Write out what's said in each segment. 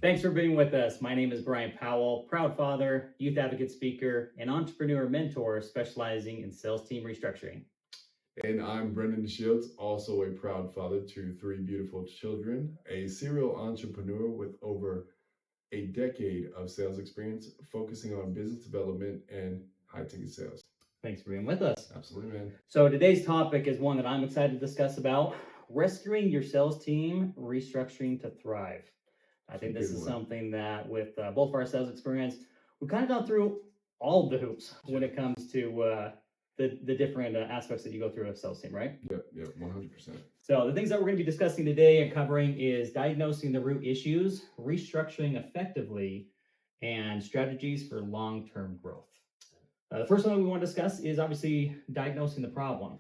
Thanks for being with us. My name is Brian Powell, proud father, youth advocate speaker, and entrepreneur mentor specializing in sales team restructuring. And I'm Brendan Shields, also a proud father to three beautiful children, a serial entrepreneur with over a decade of sales experience, focusing on business development and high ticket sales. Thanks for being with us. Absolutely, man. So today's topic is one that I'm excited to discuss about: rescuing your sales team, restructuring to thrive. I think this is something that with both of our sales experience, we've kind of gone through all of the hoops when it comes to the different aspects that you go through a sales team, right? Yep, 100%. So the things that we're going to be discussing today and covering is diagnosing the root issues, restructuring effectively, and strategies for long-term growth. The first one we want to discuss is obviously diagnosing the problem.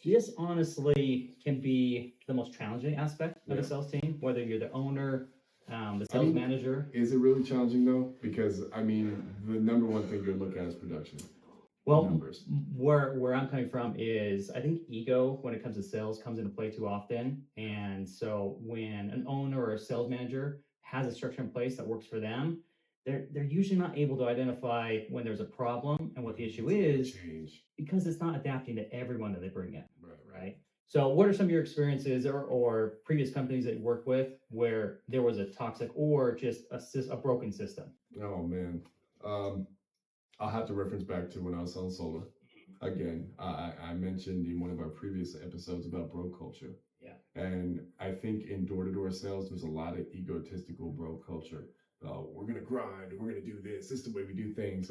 This honestly can be the most challenging aspect of a sales team, whether you're the owner, the sales manager. Is it really challenging though? Because the number one thing you're looking at is production. Well, numbers. Where I'm coming from is I think ego when it comes to sales comes into play too often. And so when an owner or a sales manager has a structure in place that works for them, they're usually not able to identify when there's a problem and what the issue is because it's not adapting to everyone that they bring in. Right. So what are some of your experiences or previous companies that you worked with where there was a toxic or just a broken system? Oh man. I'll have to reference back to when I was selling solar. Again, I mentioned in one of our previous episodes about bro culture. Yeah. And I think in door-to-door sales, there's a lot of egotistical bro culture. We're going to grind. We're going to do this. This is the way we do things.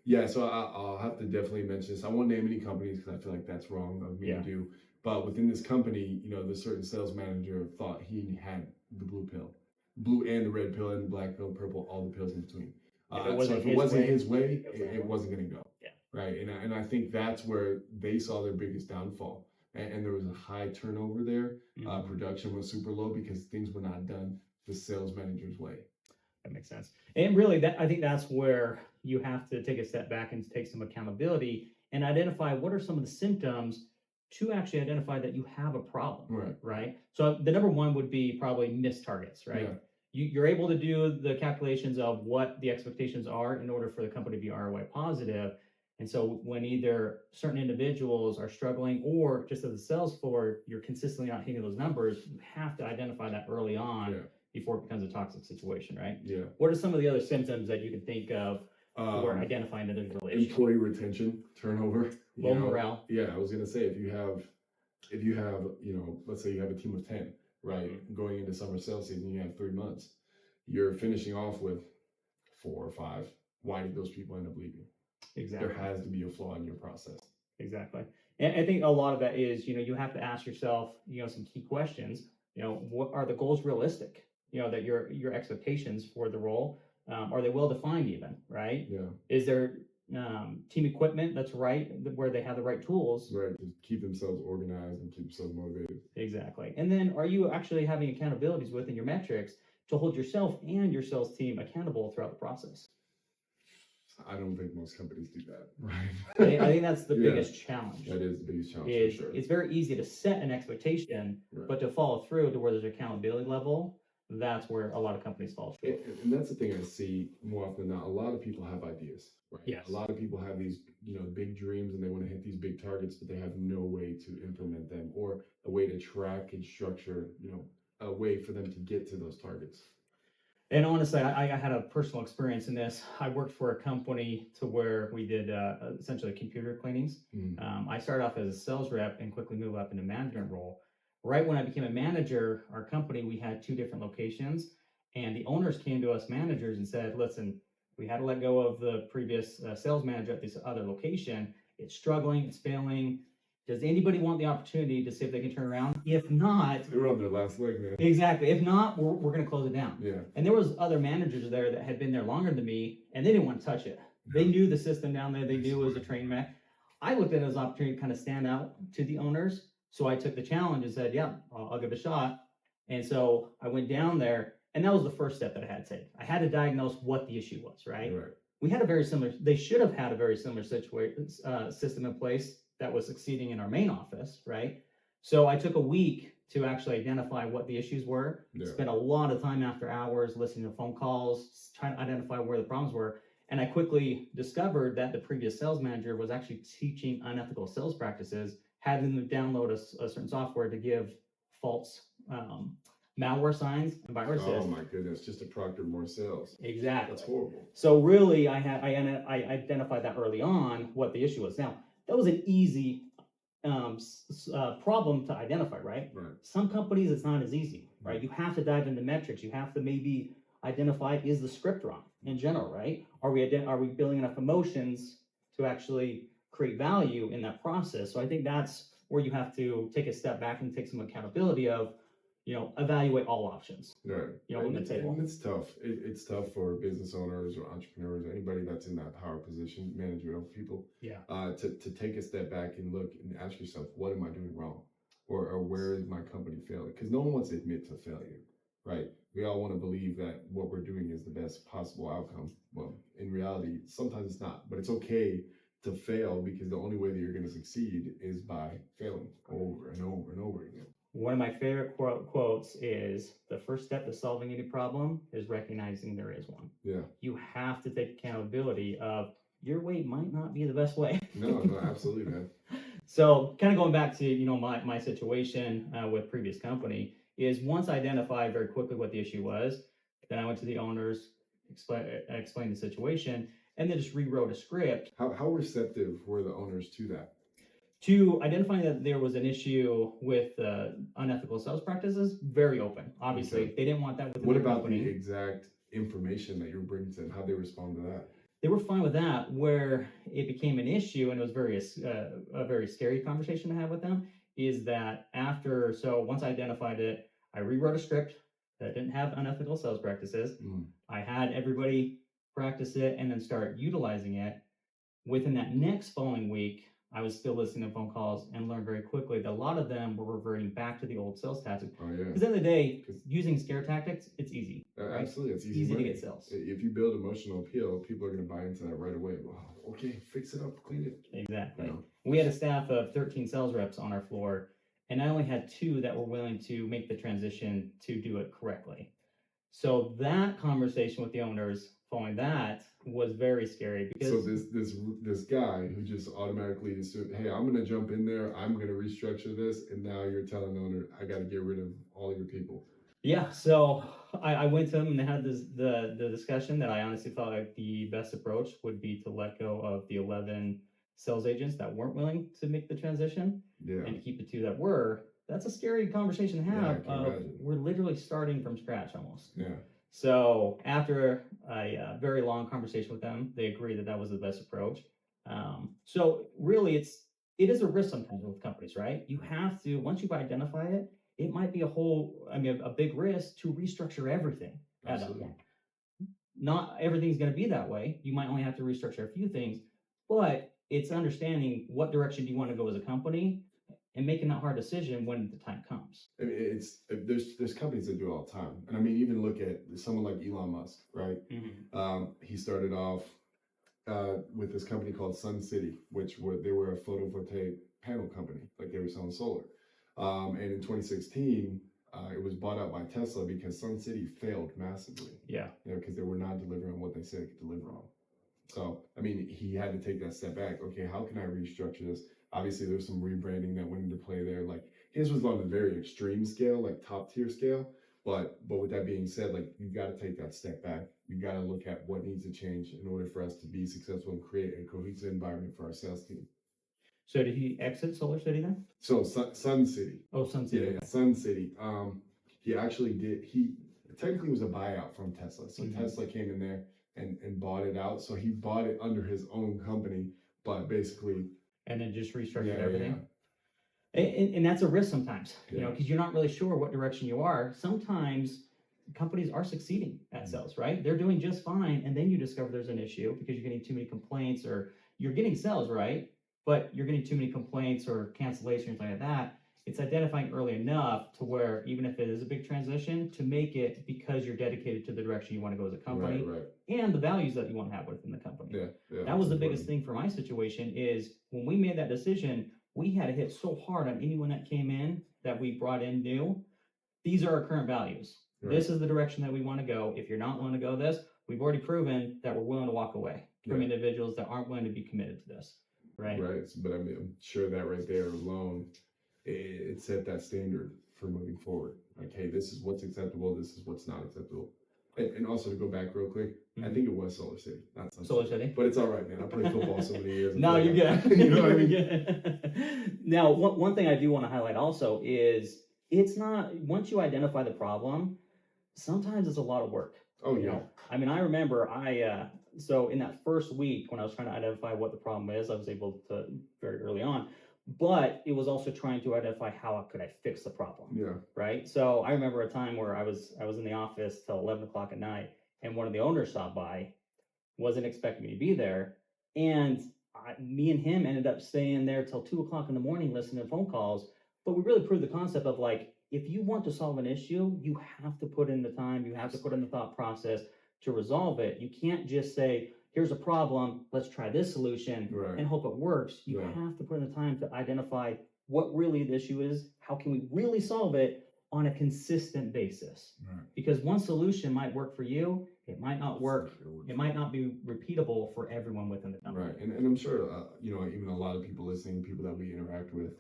Yeah, so I'll have to definitely mention this. I won't name any companies because I feel like that's wrong of me to do. But within this company, the certain sales manager thought he had the blue pill, blue and the red pill and the black pill, purple, all the pills in between. So if it wasn't his way, it wasn't going to go. Yeah. Right. And I think that's where they saw their biggest downfall. And there was a high turnover there. Mm-hmm. Production was super low because things were not done the sales manager's way. That makes sense. And really, I think that's where you have to take a step back and take some accountability and identify what are some of the symptoms to actually identify that you have a problem. Right. So the number one would be probably missed targets, right? Yeah. You're able to do the calculations of what the expectations are in order for the company to be ROI positive. And so when either certain individuals are struggling or just as a sales floor, you're consistently not hitting those numbers, you have to identify that early on before it becomes a toxic situation, right? Yeah. What are some of the other symptoms that you can think of for identifying that there's a relationship? Employee retention, turnover. Low morale. Yeah, I was going to say, if you have, let's say you have a team of 10, right? Mm-hmm. Going into summer sales season, you have 3 months. You're finishing off with 4 or 5. Why did those people end up leaving? Exactly. There has to be a flaw in your process. Exactly. And I think a lot of that is, you have to ask yourself, some key questions. What are the goals realistic? That your expectations for the role, are they well defined even, right? Yeah. Is there team equipment that's right, where they have the right tools? Right, to keep themselves organized and keep themselves motivated. Exactly. And then are you actually having accountabilities within your metrics to hold yourself and your sales team accountable throughout the process? I don't think most companies do that. Right. I think that's the biggest challenge. That is the biggest challenge. For sure. It's very easy to set an expectation, but to follow through to where there's accountability level, that's where a lot of companies fall short. And that's the thing I see more often than not. A lot of people have ideas, right? Yes. A lot of people have these, big dreams and they want to hit these big targets, but they have no way to implement them or a way to track and structure, a way for them to get to those targets. And honestly, I had a personal experience in this. I worked for a company to where we did essentially computer cleanings. Mm. I started off as a sales rep and quickly moved up into management role. Right when I became a manager, our company, we had 2 different locations, and the owners came to us managers and said, listen, we had to let go of the previous sales manager at this other location. It's struggling, it's failing. Does anybody want the opportunity to see if they can turn around? If not, they're on their last leg, man. Exactly. If not, we're going to close it down. Yeah. And there was other managers there that had been there longer than me, and they didn't want to touch it. They knew the system down there. They knew it was a train wreck. I looked at it as an opportunity to kind of stand out to the owners. So I took the challenge and said, yeah, I'll give it a shot. And so I went down there, and that was the first step that I had to take. I had to diagnose what the issue was, right? We had they should have had a very similar system in place that was succeeding in our main office, right? So I took a week to actually identify what the issues were. Yeah. Spent a lot of time after hours listening to phone calls, trying to identify where the problems were. And I quickly discovered that the previous sales manager was actually teaching unethical sales practices, having them download a certain software to give false malware signs and viruses. Oh my goodness, just to proctor more sales. Exactly. That's horrible. So really, I identified that early on what the issue was. Now, that was an easy problem to identify, right? Right. Some companies, it's not as easy, right? You have to dive into metrics. You have to maybe identify, is the script wrong in general, right? Are we building enough emotions to actually create value in that process? So I think that's where you have to take a step back and take some accountability of, evaluate all options. Right. On the table. And it's tough. It's tough for business owners or entrepreneurs, anybody that's in that power position, managerial people. Yeah. To take a step back and look and ask yourself, what am I doing wrong, or where is my company failing? Because no one wants to admit to failure, right? We all want to believe that what we're doing is the best possible outcome. Well, in reality, sometimes it's not. But it's okay to fail, because the only way that you're going to succeed is by failing over and over and over again. One of my favorite quotes is, the first step to solving any problem is recognizing there is one. Yeah. You have to take accountability of your way might not be the best way. No, absolutely, man. So kind of going back to, my situation with previous company is, once I identified very quickly what the issue was, then I went to the owners, explained the situation, and then just rewrote a script. How receptive were the owners to that? To identifying that there was an issue with unethical sales practices, very open. Obviously, Okay. They didn't want that within What their about company. the exact information that you were bringing to them? How'd they respond to that? They were fine with that. Where it became an issue, and it was a very scary conversation to have with them, is that once I identified it, I rewrote a script that didn't have unethical sales practices. I had everybody practice it and then start utilizing it. Within that next following week, I was still listening to phone calls and learned very quickly that a lot of them were reverting back to the old sales tactics. Oh yeah. Because at the end of the day, using scare tactics, it's easy. Right? Absolutely, it's easy to money. get sales. If you build emotional appeal, people are going to buy into that right away. Wow, okay, fix it up, clean it. Exactly. We had a staff of 13 sales reps on our floor, and I only had 2 that were willing to make the transition to do it correctly. So that conversation with the owners following that was very scary, because so this guy who just automatically assumed, hey, I'm gonna jump in there, I'm gonna restructure this, and now you're telling the owner, I gotta get rid of all of your people. Yeah, so I went to them and had the discussion that I honestly felt like the best approach would be to let go of the 11 sales agents that weren't willing to make the transition, and to keep the 2 that were. That's a scary conversation to have. We're literally starting from scratch almost. Yeah. So after a very long conversation with them, they agreed that was the best approach. So really, it is a risk sometimes with companies, right? You have to, once you've identified it, it might be a big risk to restructure everything at that point. Not everything's going to be that way. You might only have to restructure a few things, but it's understanding what direction do you want to go as a company, and making that hard decision when the time comes. I mean, there's companies that do it all the time, and I mean, even look at someone like Elon Musk, right? Mm-hmm. He started off with this company called Sun City, they were a photovoltaic panel company, like they were selling solar. And in 2016, it was bought out by Tesla because Sun City failed massively. Yeah. Because they were not delivering what they said they could deliver on. So, I mean, he had to take that step back. Okay, how can I restructure this? Obviously, there's some rebranding that went into play there. Like, his was on a very extreme scale, like top tier scale. But with that being said, like, you got to take that step back. You got to look at what needs to change in order for us to be successful and create a cohesive environment for our sales team. So did he exit Solar City then? So Sun City. Oh, Sun City. Yeah, Sun City. He actually did. He technically was a buyout from Tesla. So Tesla came in there and bought it out. So he bought it under his own company, but basically. And then just restructured everything. Yeah. And that's a risk sometimes, because you're not really sure what direction you are. Sometimes companies are succeeding at sales, right? They're doing just fine, and then you discover there's an issue because you're getting too many complaints, or you're getting sales, right? But you're getting too many complaints or cancellations, something like that. It's identifying early enough to where, even if it is a big transition, to make it because you're dedicated to the direction you want to go as a company, and the values that you want to have within the company. That was the biggest thing for my situation, is when we made that decision, we had to hit so hard on anyone that came in that we brought in new, these are our current values. This is the direction that we want to go. If you're not willing to go this, we've already proven that we're willing to walk away from individuals that aren't willing to be committed to this. Right. But I mean, I'm sure that right there alone, it set that standard for moving forward. Like, hey, this is what's acceptable. This is what's not acceptable. And also to go back real quick, I think it was Solar City, not Solar City. But it's all right, man. I played football so many years. No, you're good. You know what I mean? Good. Now, one thing I do want to highlight also is it's not, once you identify the problem, sometimes it's a lot of work. Oh, yeah. You know? I mean, I remember so in that first week when I was trying to identify what the problem is, I was able to very early on, but it was also trying to identify how could I fix the problem. Yeah. Right. So I remember a time where I was in the office till 11 o'clock at night, and one of the owners stopped by, wasn't expecting me to be there, and me and him ended up staying there till 2 o'clock in the morning listening to phone calls. But we really proved the concept of, like, if you want to solve an issue, you have to put in the time, you have to put in the thought process to resolve it. You can't just say, here's a problem, let's try this solution and hope it works. You have to put in the time to identify what really the issue is, how can we really solve it on a consistent basis. Because one solution might work for you, it might not work, it might not be repeatable for everyone within the company. Right, and I'm sure, you know, even a lot of people listening, people that we interact with,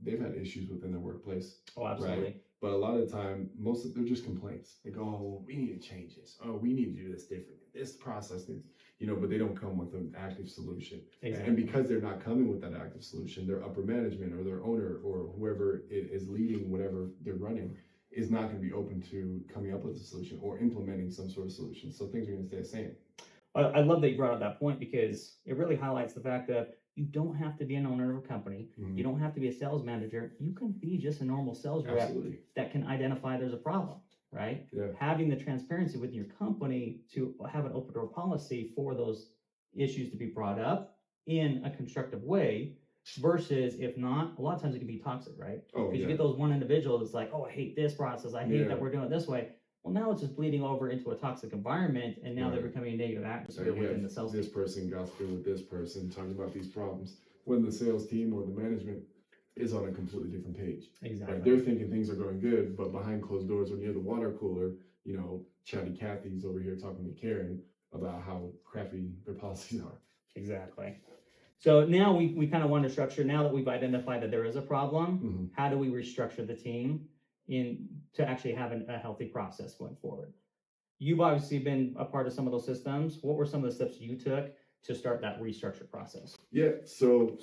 they've had issues within their workplace. Oh, absolutely. Right? But a lot of the time, they're just complaints. They go, oh, we need to change this. Oh, we need to do this differently. This process needs, you know, but they don't come with an active solution. Exactly. And because they're not coming with that active solution, their upper management or their owner or whoever is leading whatever they're running is not going to be open to coming up with a solution or implementing some sort of solution. So things are going to stay the same. I love that you brought up that point, because it really highlights the fact that you don't have to be an owner of a company. You don't have to be a sales manager. You can be just a normal sales rep that can identify there's a problem, right? Having the transparency with your company to have an open door policy for those issues to be brought up in a constructive way, versus if not, a lot of times it can be toxic, right? Because you get those one individual that's like, oh, I hate this process. I hate that we're doing it this way. Well, now it's just bleeding over into a toxic environment, and now they're becoming a negative atmosphere within the sales team. This person gossiping with this person, talking about these problems, when the sales team or the management is on a completely different page. Exactly. Right? They're thinking things are going good, but behind closed doors or near the water cooler, you know, Chatty Cathy's over here talking to Karen about how crappy their policies are. Exactly. So now we kind of want to structure, now that we've identified that there is a problem, how do we restructure the team to actually have a healthy process going forward? You've obviously been a part of some of those systems. What were some of the steps you took to start that restructure process? Yeah, so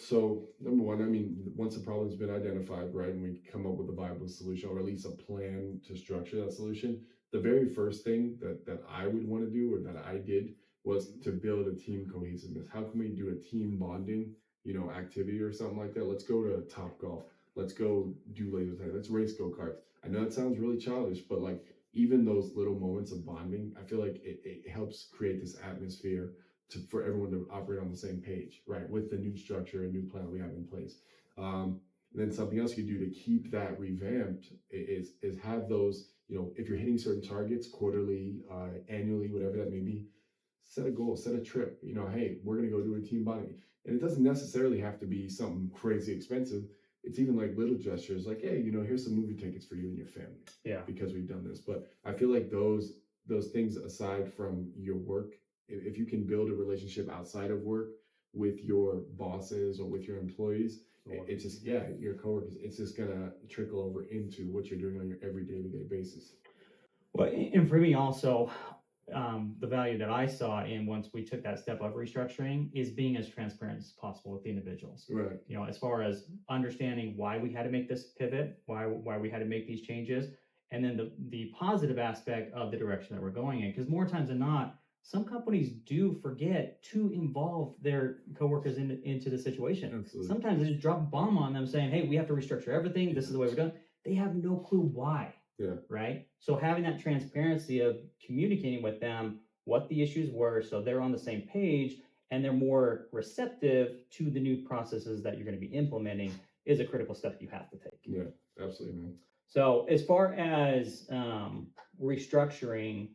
number one, I mean, once a problem's been identified, right, and we come up with a viable solution, or at least a plan to structure that solution, the very first thing that I would want to do, or that I did, was to build a team cohesiveness. How can we do a team bonding, you know, activity or something like that? Let's go to Top Golf. Let's go do laser tag. Let's race go-karts. I know it sounds really childish, but like even those little moments of bonding, I feel like it helps create this atmosphere for everyone to operate on the same page, right? With the new structure and new plan we have in place. Then something else you do to keep that revamped is have those, you know, if you're hitting certain targets quarterly, annually, whatever that may be, set a goal, set a trip. You know, hey, we're gonna go do a team bonding, and it doesn't necessarily have to be something crazy expensive. It's even like little gestures, like, hey, you know, here's some movie tickets for you and your family. Yeah. Because we've done this. But I feel like those things aside from your work, if you can build a relationship outside of work with your bosses or with your employees, it's just, your coworkers, it's just gonna trickle over into what you're doing on your every day-to-day basis. Well, and for me also, the value that I saw in once we took that step of restructuring is being as transparent as possible with the individuals. Right. You know, as far as understanding why we had to make this pivot, why we had to make these changes, and then the positive aspect of the direction that we're going in. Because more times than not, some companies do forget to involve their coworkers into the situation. Absolutely. Sometimes they just drop a bomb on them saying, hey, we have to restructure everything. This is the way we're done. They have no clue why. Yeah. Right. So having that transparency of communicating with them what the issues were, so they're on the same page and they're more receptive to the new processes that you're going to be implementing, is a critical step you have to take. Yeah, absolutely, man. So as far as restructuring,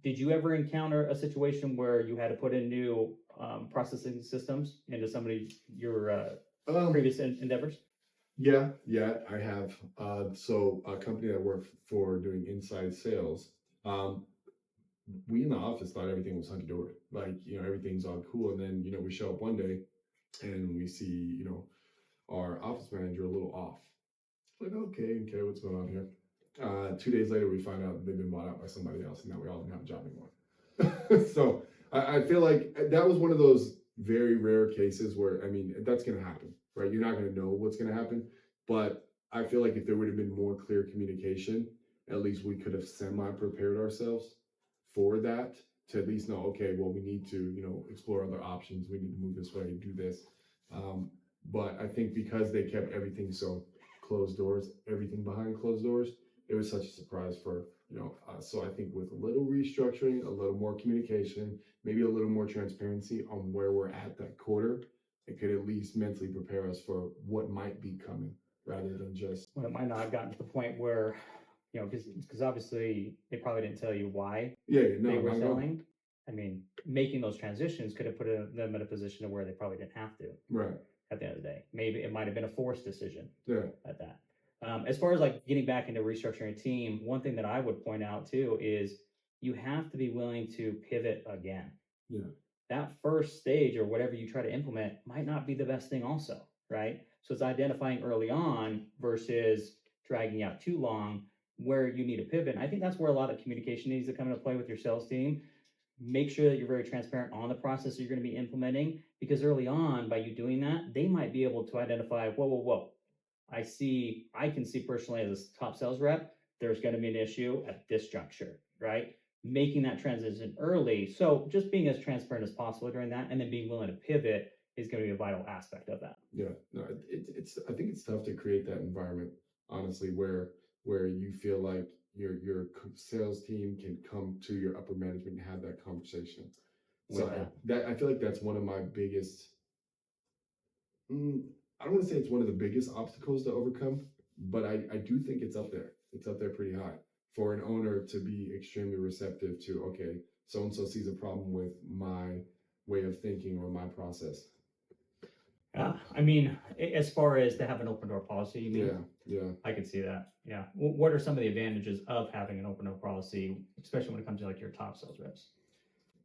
did you ever encounter a situation where you had to put in new processing systems into your previous endeavors? Yeah, I have. So a company that I work for doing inside sales, we in the office thought everything was hunky dory. Like, everything's all cool. And then, we show up one day and we see, our office manager a little off. Like, okay, what's going on here? 2 days later, we find out they've been bought out by somebody else, and now we all don't have a job anymore. So I feel like that was one of those very rare cases where, I mean, that's going to happen, right? You're not going to know what's going to happen. But I feel like if there would have been more clear communication, at least we could have semi-prepared ourselves for that, to at least know, okay, well, we need to, explore other options. We need to move this way, do this. But I think because they kept everything so closed doors, everything behind closed doors, it was such a surprise for, us. So I think with a little restructuring, a little more communication, maybe a little more transparency on where we're at that quarter, it could at least mentally prepare us for what might be coming rather than just. Well, it might not have gotten to the point where, because obviously they probably didn't tell you why Yeah, no, they were not at all. selling. I mean, making those transitions could have put them in a position of where they probably didn't have to Right. at the end of the day. Maybe it might have been a forced decision Yeah. at that. As far as like getting back into restructuring a team, one thing that I would point out too is you have to be willing to pivot again. Yeah. That first stage or whatever you try to implement might not be the best thing also, right? So it's identifying early on versus dragging out too long where you need a pivot. And I think that's where a lot of communication needs to come into play with your sales team. Make sure that you're very transparent on the process that you're going to be implementing, because early on, by you doing that, they might be able to identify, whoa. I can see personally as a top sales rep, there's going to be an issue at this juncture, right? Making that transition early. So just being as transparent as possible during that and then being willing to pivot is going to be a vital aspect of that. Yeah, no, it's. I think it's tough to create that environment, honestly, where you feel like your sales team can come to your upper management and have that conversation. So I feel like that's one of my biggest. I don't want to say it's one of the biggest obstacles to overcome, but I do think it's up there. It's up there pretty high for an owner to be extremely receptive to, okay, so and so sees a problem with my way of thinking or my process. I mean, as far as to have an open door policy, you mean? Yeah. I can see that. Yeah. What are some of the advantages of having an open door policy, especially when it comes to like your top sales reps?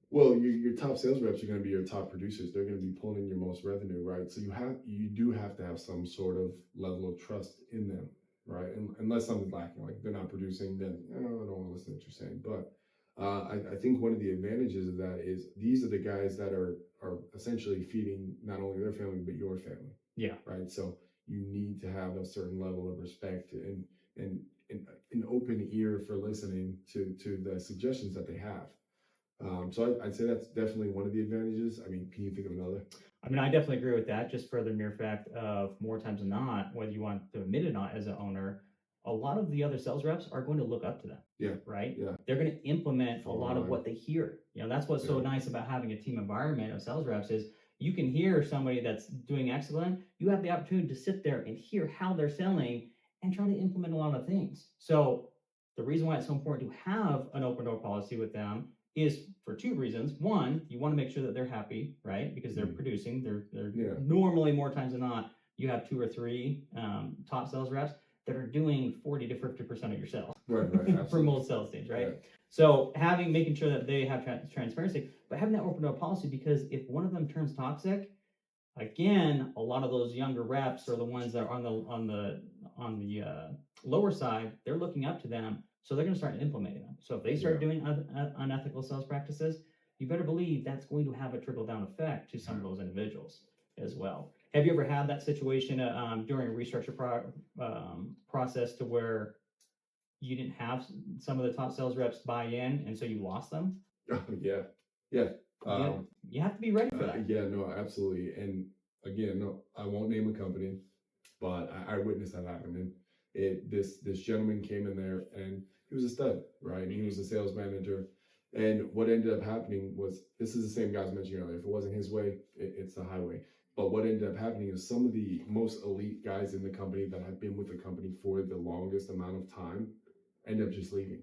Well, your top sales reps are going to be your top producers. They're going to be pulling in your most revenue, right? So you do have to have some sort of level of trust in them, right? And unless something's lacking, like they're not producing, then I don't want to listen to what you're saying. But I think one of the advantages of that is these are the guys that are essentially feeding not only their family but your family. Yeah. Right. So you need to have a certain level of respect and an open ear for listening to the suggestions that they have. So I'd say that's definitely one of the advantages. I mean, can you think of another? I mean, I definitely agree with that, just for the mere fact of more times than not, whether you want to admit it or not as an owner, a lot of the other sales reps are going to look up to them. Yeah. Right? Yeah. They're going to implement a lot of what they hear. That's what's so nice about having a team environment of sales reps is you can hear somebody that's doing excellent. You have the opportunity to sit there and hear how they're selling and try to implement a lot of things. So the reason why it's so important to have an open door policy with them is for two reasons. One, you want to make sure that they're happy, right? Because they're producing. They're normally more times than not, you have 2 or 3 top sales reps that are doing 40 to 50% of your sales. Right. For most sales teams, right? So making sure that they have transparency, but having that open door policy, because if one of them turns toxic, again, a lot of those younger reps are the ones that are on the lower side. They're looking up to them, so they're going to start implementing them. So if they start doing unethical sales practices, you better believe that's going to have a trickle down effect to some of those individuals as well. Have you ever had that situation during a restructure process to where you didn't have some of the top sales reps buy in, and so you lost them? Yeah. You have to be ready for that. Yeah, no, absolutely. And again, no, I won't name a company, but I witnessed that happen. And this gentleman came in there and he was a stud, right? And he was a sales manager. And what ended up happening was, this is the same guy I was mentioning earlier. If it wasn't his way, it's the highway. But what ended up happening is some of the most elite guys in the company that have been with the company for the longest amount of time end up just leaving.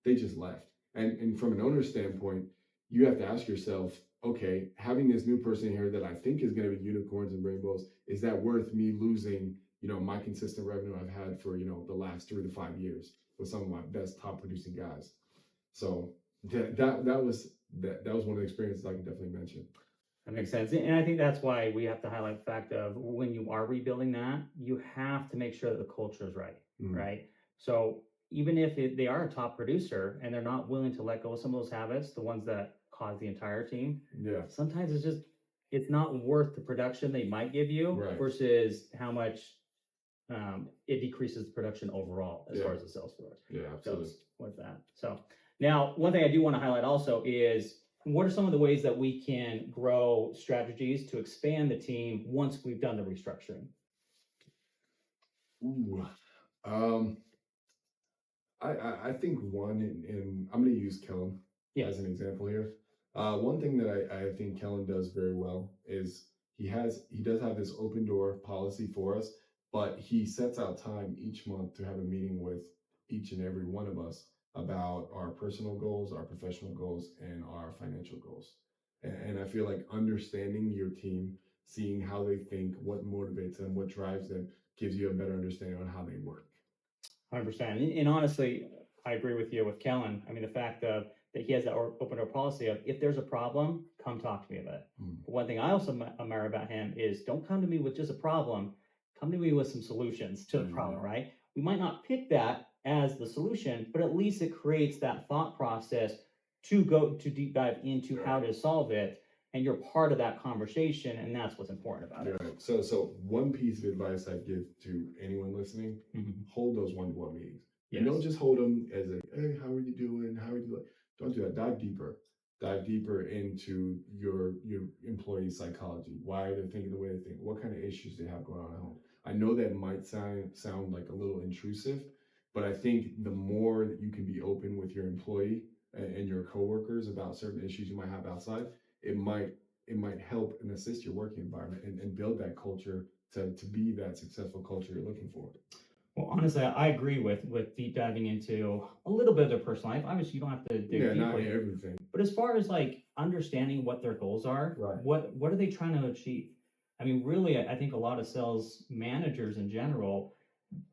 They just left. And from an owner's standpoint, you have to ask yourself, okay, having this new person here that I think is going to be unicorns and rainbows, is that worth me losing my consistent revenue I've had for, the last 3 to 5 years with some of my best top producing guys. So that was one of the experiences I can definitely mention. That makes sense. And I think that's why we have to highlight the fact of when you are rebuilding that, you have to make sure that the culture is right, right? So even if they are a top producer and they're not willing to let go of some of those habits, the ones that cause the entire team, sometimes it's not worth the production they might give you versus how much it decreases the production overall as far as the sales force. Yeah, absolutely. Goes with that. So now, one thing I do want to highlight also is what are some of the ways that we can grow strategies to expand the team once we've done the restructuring? Ooh, I think one, and I'm going to use Kellen as an example here. One thing that I think Kellen does very well is he does have this open door policy for us, but he sets out time each month to have a meeting with each and every one of us about our personal goals, our professional goals, and our financial goals. And I feel like understanding your team, seeing how they think, what motivates them, what drives them, gives you a better understanding on how they work. 100%. And honestly, I agree with you with Kellen. I mean, the fact that he has that open door policy of if there's a problem, come talk to me about it. But one thing I also admire about him is don't come to me with just a problem, come to me with some solutions to the problem, right? We might not pick that as the solution, but at least it creates that thought process to go to deep dive into how to solve it. And you're part of that conversation, and that's what's important about it. Right. So one piece of advice I give to anyone listening, hold those one-to-one meetings. And don't just hold them as a, hey, how are you doing? How are you doing? Don't do that. Dive deeper. Dive deeper into your employee psychology. Why they're thinking the way they think. What kind of issues they have going on at home. I know that might sound like a little intrusive, but I think the more that you can be open with your employee and your coworkers about certain issues you might have outside, it might help and assist your working environment and build that culture to be that successful culture you're looking for. Well, honestly, I agree with deep diving into a little bit of their personal life. Obviously, you don't have to dig deeply. Not everything. But as far as like understanding what their goals are, what are they trying to achieve? I mean, really, I think a lot of sales managers in general,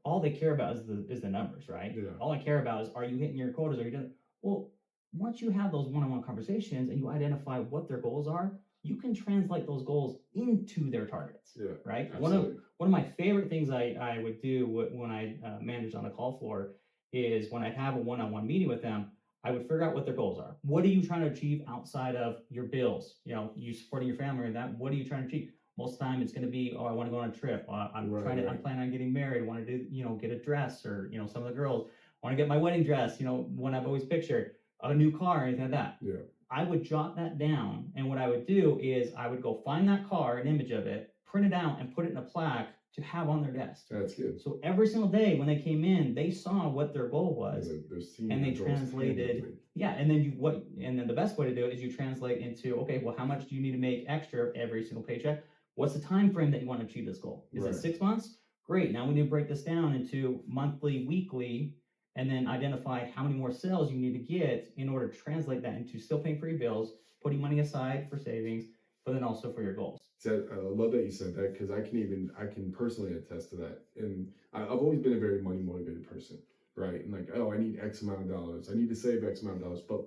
all they care about is the numbers, right? Yeah. All I care about is, are you hitting your quotas? Are you doing? Well, once you have those one-on-one conversations and you identify what their goals are, you can translate those goals into their targets, right? Absolutely. One of my favorite things I would do when I managed on a call floor is when I have a one-on-one meeting with them, I would figure out what their goals are. What are you trying to achieve outside of your bills? You supporting your family or that, what are you trying to achieve? Most of the time it's going to be, oh, I want to go on a trip. I'm planning on getting married. I want to do, get a dress, or, some of the girls want to get my wedding dress, one I've always pictured, a new car, anything like that. Yeah. I would jot that down, and what I would do is I would go find that car, an image of it, print it out, and put it in a plaque to have on their desk. That's good. So every single day when they came in, they saw what their goal was, and they translated. And then the best way to do it is you translate into, okay, well, how much do you need to make extra every single paycheck? What's the time frame that you want to achieve this goal? Is it 6 months? Great. Now we need to break this down into monthly, weekly, and then identify how many more sales you need to get in order to translate that into still paying for your bills, putting money aside for savings, but then also for your goals. So I love that you said that, because I can personally attest to that. And I've always been a very money motivated person, right? And like, oh, I need X amount of dollars. I need to save X amount of dollars. But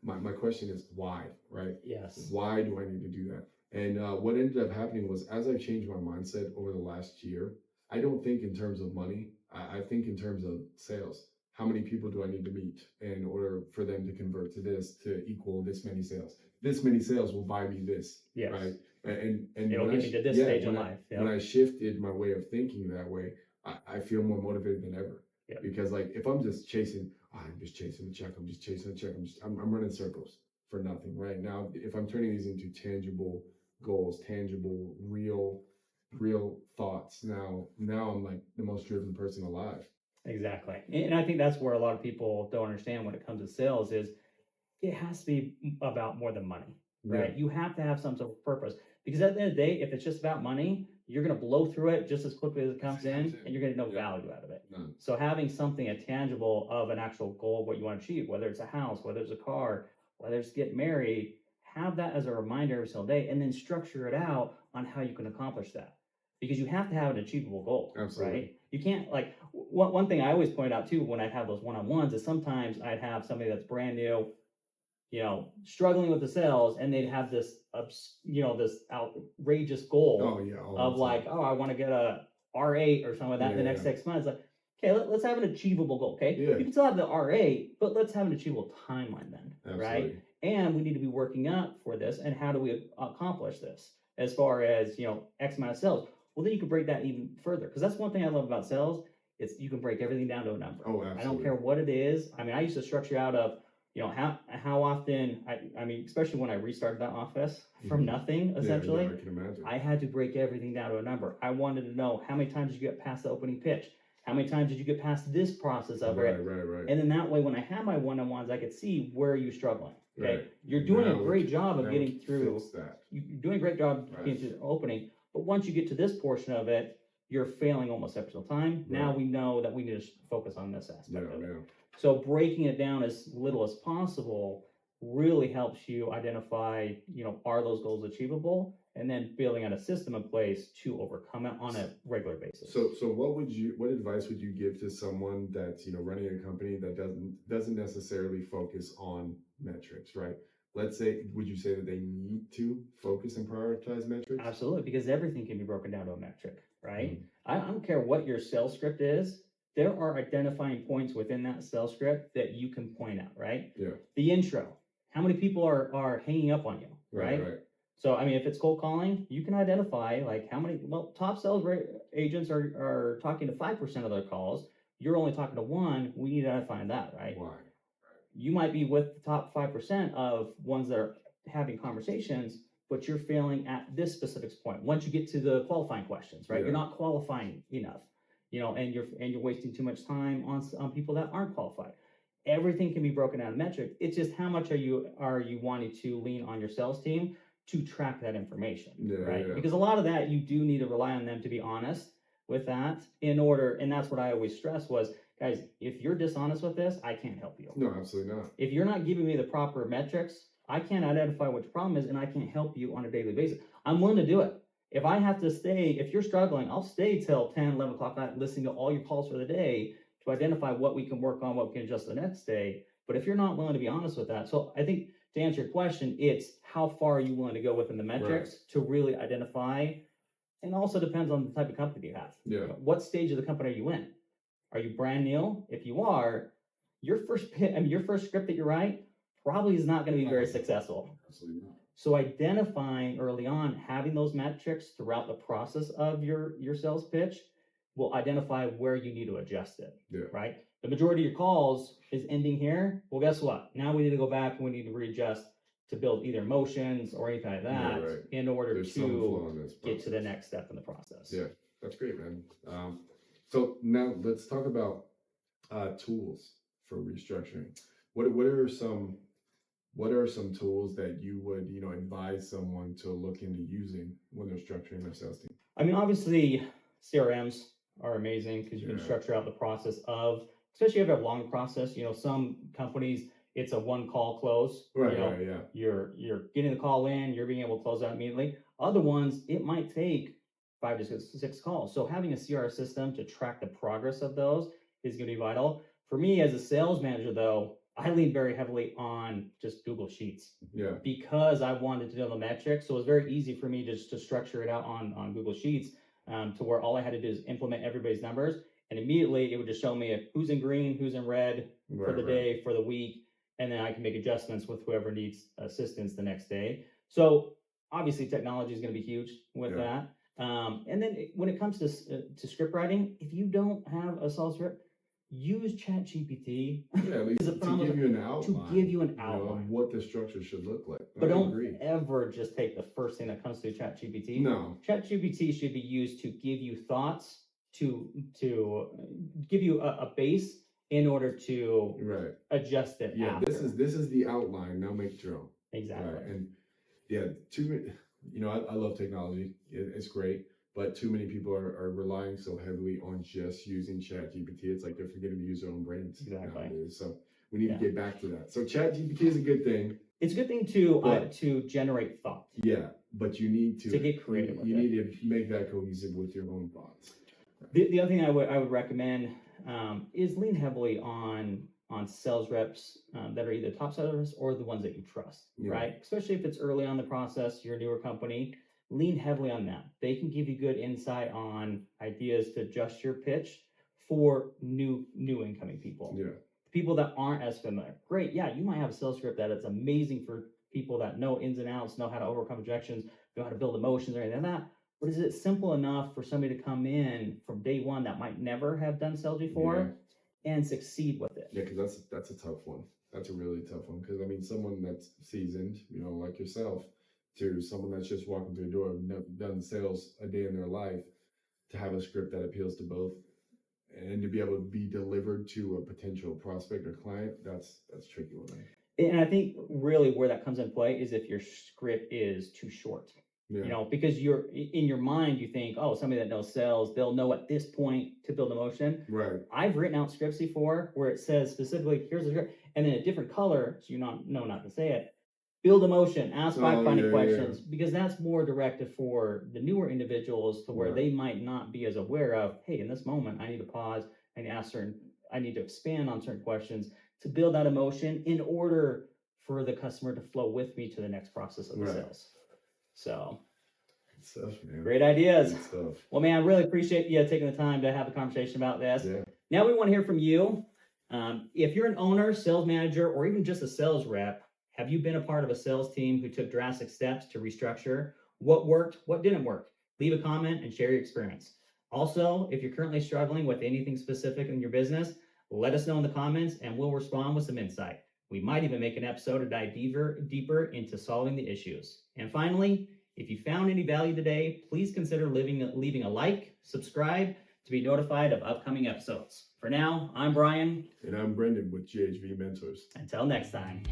my question is why, right? Yes. Why do I need to do that? And what ended up happening was, as I've changed my mindset over the last year, I don't think in terms of money. I think in terms of sales. How many people do I need to meet in order for them to convert to this to equal this many sales? This many sales will buy me this, right? And it'll get me to this stage in life. When I shifted my way of thinking that way, I feel more motivated than ever. Yep. Because like if I'm just chasing the check, I'm running circles for nothing right now. If I'm turning these into tangible goals, tangible, real thoughts, now I'm like the most driven person alive. Exactly. And I think that's where a lot of people don't understand when it comes to sales is it has to be about more than money, right? You have to have some sort of purpose, because at the end of the day, if it's just about money, you're going to blow through it just as quickly as it comes in, and you're going to get no value out of it. So having something tangible of an actual goal of what you want to achieve, whether it's a house, whether it's a car, whether it's get married, have that as a reminder every single day, and then structure it out on how you can accomplish that. because you have to have an achievable goal, Absolutely. right? You can't like one thing I always point out too when I have those one-on-ones is sometimes I'd have somebody that's brand new, struggling with the sales, and they'd have this, this outrageous goal Oh yeah, all of the time. like, oh, I want to get a R8 or something like that in the next Yeah. 6 months. Like, okay, let's have an achievable goal. Okay, Yeah. you can still have the R8, but let's have an achievable timeline then, right? Absolutely. And we need to be working up for this. And how do we accomplish this as far as X amount of sales? Well, then you can break that even further, because that's one thing I love about sales. It's you can break everything down to a number. Oh, I don't absolutely. care what it is. I mean, I used to structure out of how often I mean, especially when I restarted that office from nothing, essentially. Yeah, I can imagine. I had to break everything down to a number. I wanted to know how many times did you get past the opening pitch? How many times did you get past this process of it? Right. And then that way, when I had my one-on-ones, I could see where you're struggling. Okay, Right. you're doing Now a great job of now getting through. fix that. You're doing a great job getting through the opening, but once you get to this portion of it, you're failing almost every single time. Now Right. we know that we need to focus on this aspect of it. Yeah. So breaking it down as little as possible really helps you identify, are those goals achievable, and then building out a system in place to overcome it on a regular basis. So what advice would you give to someone that's running a company that doesn't necessarily focus on metrics, right? Let's say, would you say that they need to focus and prioritize metrics? Absolutely, because everything can be broken down to a metric, right? Mm-hmm. I don't care what your sales script is. There are identifying points within that sales script that you can point out, right? Yeah. The intro. How many people are hanging up on you, right? Right. So, I mean, if it's cold calling, you can identify like how many, top sales agents are talking to 5% of their calls. You're only talking to one. We need to identify that, right? Why? You might be with the top 5% of ones that are having conversations, but you're failing at this specific point. Once you get to the qualifying questions, right? Yeah. You're not qualifying enough, and you're wasting too much time on people that aren't qualified. Everything can be broken down in metric. It's just how much are you wanting to lean on your sales team to track that information, right? Yeah. Because a lot of that you do need to rely on them to be honest with that in order, and that's what I always stress was, guys, if you're dishonest with this, I can't help you. No, absolutely not. If you're not giving me the proper metrics, I can't identify what your problem is, and I can't help you on a daily basis. I'm willing to do it. If I have to stay, if you're struggling, I'll stay till 10, 11 o'clock at night listening to all your calls for the day to identify what we can work on, what we can adjust the next day. But if you're not willing to be honest with that, so I think to answer your question, it's how far are you willing to go within the metrics to really identify, and also depends on the type of company you have. Yeah. What stage of the company are you in? Are you brand new? If you are, your first script that you write probably is not going to be very successful. Absolutely not. So identifying early on, having those metrics throughout the process of your sales pitch will identify where you need to adjust it. Yeah. Right? The majority of your calls is ending here. Well, guess what? Now we need to go back and we need to readjust to build either motions or anything like that in order There's some flaw in this get to the next step in the process. Yeah, that's great, man. So now let's talk about tools for restructuring. What are some tools that you would advise someone to look into using when they're structuring their sales team? I mean, obviously CRMs are amazing because you can structure out the process of, especially if you have a long process. Some companies it's a one call close. Right. You're getting the call in, you're being able to close out immediately. Other ones, it might take 5 to 6 calls. So having a CRM system to track the progress of those is going to be vital. For me as a sales manager, though, I lean very heavily on just Google Sheets. Yeah. Because I wanted to know the metrics. So it was very easy for me just to structure it out on Google Sheets to where all I had to do is implement everybody's numbers. And immediately it would just show me who's in green, who's in red for the day, for the week. And then I can make adjustments with whoever needs assistance the next day. So obviously technology is going to be huge with that. And then when it comes to script writing, if you don't have a solid script, use ChatGPT. Yeah, at least to give you an outline. To give you an outline of what the structure should look like. But don't ever just take the first thing that comes to ChatGPT. No. ChatGPT should be used to give you thoughts, to give you a base in order to adjust it. Yeah, this is the outline. Now make your own. Exactly. Right. And yeah, I love technology. It's great. But too many people are relying so heavily on just using ChatGPT. It's like they're forgetting to use their own brains nowadays. So we need to get back to that. So ChatGPT is a good thing. It's a good thing to generate thought. Yeah. but you need to get creative with you it. need to make that cohesive with your own thoughts. The other thing I would recommend is lean heavily on sales reps that are either top sellers or the ones that you trust, right? Especially if it's early on the process, you're a newer company, lean heavily on them. They can give you good insight on ideas to adjust your pitch for new incoming people. Yeah. People that aren't as familiar. Great, yeah, you might have a sales script that is amazing for people that know ins and outs, know how to overcome objections, know how to build emotions or anything like that. But is it simple enough for somebody to come in from day one that might never have done sales before and succeed with it? Yeah, because that's a tough one. That's a really tough one. Because I mean, someone that's seasoned, like yourself, to someone that's just walking through the door, never done sales a day in their life, to have a script that appeals to both, and to be able to be delivered to a potential prospect or client, that's tricky one. And I think really where that comes into play is if your script is too short. Yeah. Because you're in your mind, you think, oh, somebody that knows sales, they'll know at this point to build emotion. Right. I've written out scripts before where it says specifically, here's a script, and then a different color, so you know not to say it. Build emotion, ask 5 funny questions, because that's more directed for the newer individuals to where they might not be as aware of, hey, in this moment, I need to pause, I need to expand on certain questions to build that emotion in order for the customer to flow with me to the next process of the sales. So, good stuff, man. Great ideas. Good stuff. Well, man, I really appreciate you taking the time to have a conversation about this. Yeah. Now we want to hear from you. If you're an owner, sales manager, or even just a sales rep, have you been a part of a sales team who took drastic steps to restructure? What worked? What didn't work? Leave a comment and share your experience. Also, if you're currently struggling with anything specific in your business, let us know in the comments and we'll respond with some insight. We might even make an episode to dive deeper into solving the issues. And finally, if you found any value today, please consider leaving a like, subscribe to be notified of upcoming episodes. For now, I'm Brian. And I'm Brendan with GHV Mentors. Until next time.